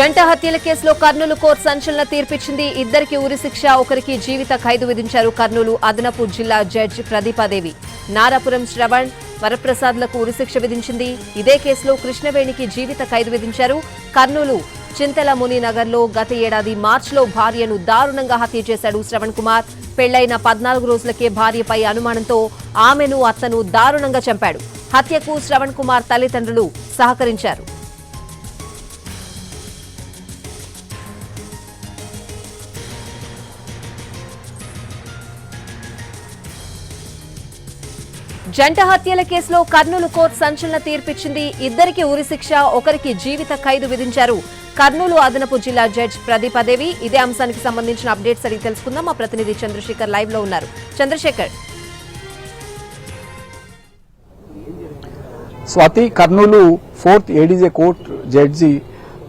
జంట హత్యల కేసులో కర్నూలు కోర్టు సంచలన తీర్పిచ్చింది. ఇద్దరికి ఉరిశిక్ష, ఒకరికి జీవిత ఖైదు విధించారు. కర్నూలు అదనపు జిల్లా జడ్జి ప్రదీపాదేవి నారాపురం శ్రవణ్ వరప్రసాద్లకు ఉరిశిక్ష విధించింది. ఇదే కేసులో కృష్ణవేణికి జీవిత ఖైదు విధించారు. కర్నూలు చింతల మునినగర్లో గత ఏడాది మార్చిలో భార్యను దారుణంగా హత్య చేశాడు శ్రవణ్ కుమార్. పెళ్లైన 14 రోజులకే భార్యపై అనుమానంతో ఆమెను అత్తను దారుణంగా చంపాడు. హత్యకు శ్రవణ్ కుమార్ తల్లిదండ్రులు సహకరించారు. జంట హత్యల కేసులో కర్నూలు కోర్టు సంచలన తీర్పిచ్చింది. ఇద్దరికి ఉరిశిక్ష, ఒకరికి జీవిత ఖైదు విధించారు. కర్నూలు అదనపు జిల్లా జడ్జి ప్రదీపాదేవి. ఇదే అంశానికి సంబంధించిన అప్డేట్స్ అడిగి తెలుసుకుందాం. మా ప్రతినిధి చంద్రశేఖర్ లైవ్ లో ఉన్నారు. Chandrasekhar. Swathi, Kurnool 4th ADJ court judge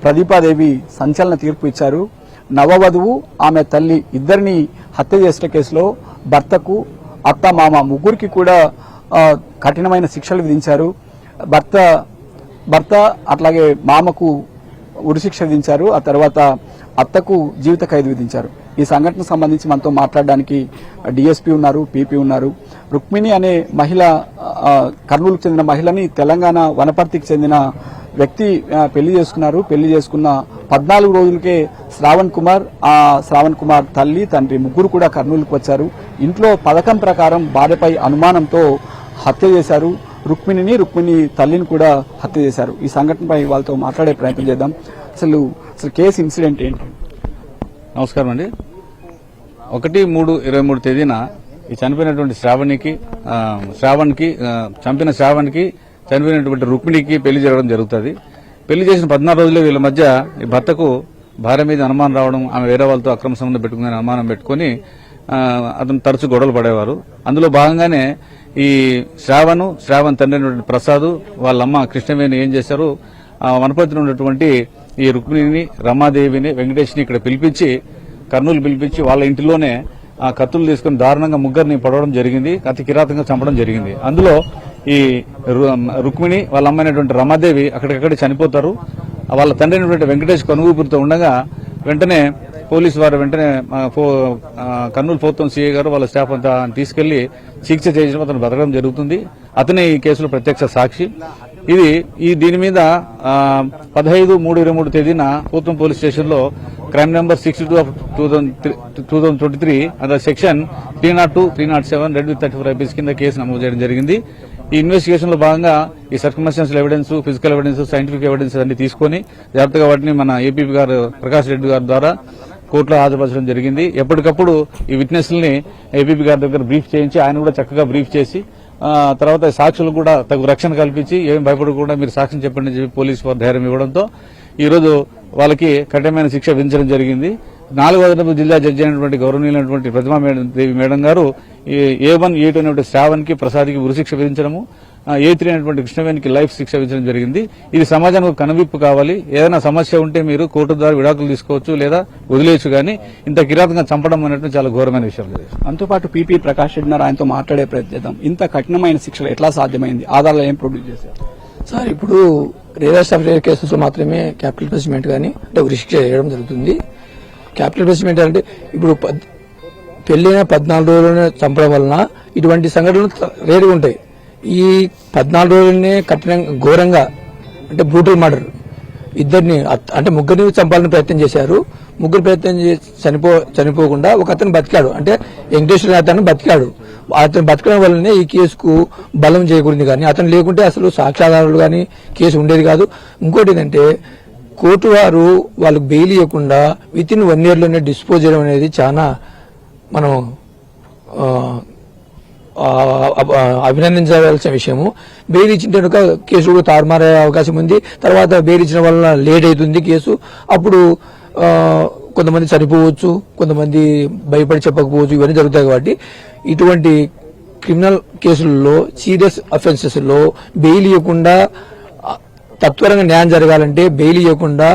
Pradeepadevi సంచలన తీర్పు ఇచ్చారు. నవవధువు, ఆమె తల్లి ఇద్దరిని హత్య చేసిన కేసులో భర్తకు, అత్త, మామ ముగ్గురికి కూడా కఠినమైన శిక్షలు విధించారు. భర్త అట్లాగే మామకు ఉరిశిక్ష విధించారు. ఆ తర్వాత అత్తకు జీవిత ఖైదు విధించారు. ఈ సంఘటనకు సంబంధించి మనతో మాట్లాడడానికి DSP ఉన్నారు, PP ఉన్నారు. రుక్మిణి అనే మహిళ, కర్నూలుకు చెందిన మహిళని తెలంగాణ వనపర్తికి చెందిన వ్యక్తి పెళ్లి చేసుకున్నారు. పెళ్లి చేసుకున్న 14 రోజులకే శ్రావణ్ కుమార్ తల్లి, తండ్రి ముగ్గురు కూడా కర్నూలుకు వచ్చారు. ఇంట్లో పథకం ప్రకారం భార్యపై అనుమానంతో హత్య చేశారు. రుక్మిణి తల్లిని కూడా హత్య చేశారు. ఈ సంఘటనపై వాళ్ళతో మాట్లాడే ప్రయత్నం చేద్దాం. అసలు కేసు ఇన్సిడెంట్ ఏంటి? నమస్కారం అండి. 1/3/23 తేదీన ఈ చనిపోయినటువంటి శ్రావణ్కి చనిపోయినటువంటి రుక్మిణికి పెళ్లి జరగడం జరుగుతుంది. పెళ్లి చేసిన 14 రోజుల్లో వీళ్ళ మధ్య ఈ భర్తకు భార్య మీద అనుమానం రావడం, ఆమె వేరే వాళ్ళతో అక్రమ సంబంధం పెట్టుకుందని అనుమానం పెట్టుకుని అతను తరచు గొడవలు పడేవారు. అందులో భాగంగానే ఈ శ్రావణ్ తండ్రి అయినటువంటి ప్రసాద్, వాళ్ళమ్మ కృష్ణవేణి ఏం చేశారు, వనపర్తిలో ఉన్నటువంటి ఈ రుక్మిణిని, రమాదేవిని, వెంకటేష్ని ఇక్కడ కర్నూలు పిలిపించి వాళ్ళ ఇంటిలోనే ఆ కత్తులు తీసుకుని దారుణంగా ముగ్గురిని పడవడం జరిగింది. అతి కిరాతంగా చంపడం జరిగింది. అందులో ఈ రుక్మిణి, వాళ్ళ అమ్మైనటువంటి రమాదేవి అక్కడికక్కడ చనిపోతారు. వాళ్ళ తండ్రి అయినటువంటి వెంకటేష్ కనుగూపురితో ఉండగా వెంటనే పోలీసు వారు కర్నూలు 4th CI గారు వాళ్ళ స్టాఫ్ అంతా తీసుకెళ్లి చికిత్స చేయించడం, అతను బతకడం జరుగుతుంది. అతనే ఈ కేసులో ప్రత్యక్ష సాక్షి. దీని మీద 15/3/23 తేదీన పోతం పోలీస్ స్టేషన్ లో crime number 62/2023 under section 302, 307 red with 34 IPC కింద కేసు నమోదు చేయడం జరిగింది. ఈ ఇన్వెస్టిగేషన్ లో భాగంగా ఈ circumstantial evidence, physical evidence, scientific evidence అన్ని తీసుకుని జాగ్రత్తగా వాటిని మన APP గారు ప్రకాష్ రెడ్డి గారి ద్వారా కోర్టులో హాజరుపరచడం జరిగింది. ఎప్పటికప్పుడు ఈ విట్నెస్లని APP గారి దగ్గర బ్రీఫ్ చేయించి ఆయన కూడా చక్కగా బ్రీఫ్ చేసి తర్వాత సాక్షులు కూడా తగు రక్షణ కల్పించి ఏం భయపడకుండా మీరు సాక్ష్యం చెప్పండి అని చెప్పి పోలీసు వారు ధైర్యం ఇవ్వడంతో ఈ రోజు వాళ్ళకి కఠినమైన శిక్ష విధించడం జరిగింది. 4వ అదనపు జిల్లా జడ్జి అయినటువంటి గౌరవనీయులైనటువంటి ప్రతిమా దేవి మేడం గారు A1, A2 అనేటువంటి శ్రావణ్కి, ప్రసాద్కి ఉరిశిక్ష విధించడము, A3 అనేటువంటి కృష్ణవేణికి లైఫ్ శిక్ష విధించడం జరిగింది. ఇది సమాజానికి కనువిప్పు కావాలి. ఏదైనా సమస్య ఉంటే మీరు కోర్టు ద్వారా విడాకులు తీసుకోవచ్చు లేదా వదిలేయచ్చు, కానీ ఇంత కిరాతంగా చంపడం అనేటువంటి చాలా ఘోరమైన విషయం. అంతోపాటు PP ప్రకాష్ రెడ్డి గారు ఆయనతో మాట్లాడే ప్రయత్నిద్దాం. ఇంత కఠినమైన శిక్షలు ఎట్లా సాధ్యమైంది? ఆధారాలు ఏం ప్రొడ్యూస్ చేశారు సార్? ఇప్పుడు రేరెస్ట్ ఆఫ్ రేర్ కేసెస్ లో మాత్రమే క్యాపిటల్ పనిష్మెంట్ కానీ అంటే ఉరిశిక్ష చేయడం జరుగుతుంది. క్యాపిటల్ పనిష్మెంట్ అంటే ఇప్పుడు పెళ్లిన 14 రోజులనే చంపడం వలన ఇటువంటి సంఘటనలు రేరుగా ఉంటాయి. ఈ 14 రోజులనే కఠినంగా, ఘోరంగా అంటే బ్రూటల్ మర్డర్, ఇద్దరిని అంటే ముగ్గురిని చంపాలని ప్రయత్నం చేశారు. ముగ్గురు ప్రయత్నం చేసి చనిపోకుండా ఒక అతను బతికాడు, అంటే వెంకటేశ్వర అతను బతికాడు. అతను బతకడం వల్లనే ఈ కేసుకు బలం చేకూరింది. కానీ అతను లేకుంటే అసలు సాక్ష్యాధారాలు కానీ కేసు ఉండేది కాదు. ఇంకోటి ఏంటంటే కోర్టు వారు వాళ్ళకు బెయిల్ ఇవ్వకుండా వితిన్ 1 year లోనే డిస్పోజ్ చేయడం అనేది చాలా మనం అభినందించవలసిన విషయము. బెయిల్ ఇచ్చిన కనుక కేసు కూడా తారుమారే అవకాశం ఉంది. తర్వాత బెయిల్ ఇచ్చిన వల్ల లేట్ అవుతుంది కేసు. అప్పుడు కొంతమంది చనిపోవచ్చు, కొంతమంది భయపడి చెప్పకపోవచ్చు, ఇవన్నీ జరుగుతాయి. కాబట్టి ఇటువంటి క్రిమినల్ కేసుల్లో, సీరియస్ అఫెన్సెస్ లో బెయిల్ ఇవ్వకుండా, తత్వరంగా న్యాయం జరగాలంటే బెయిల్ ఇవ్వకుండా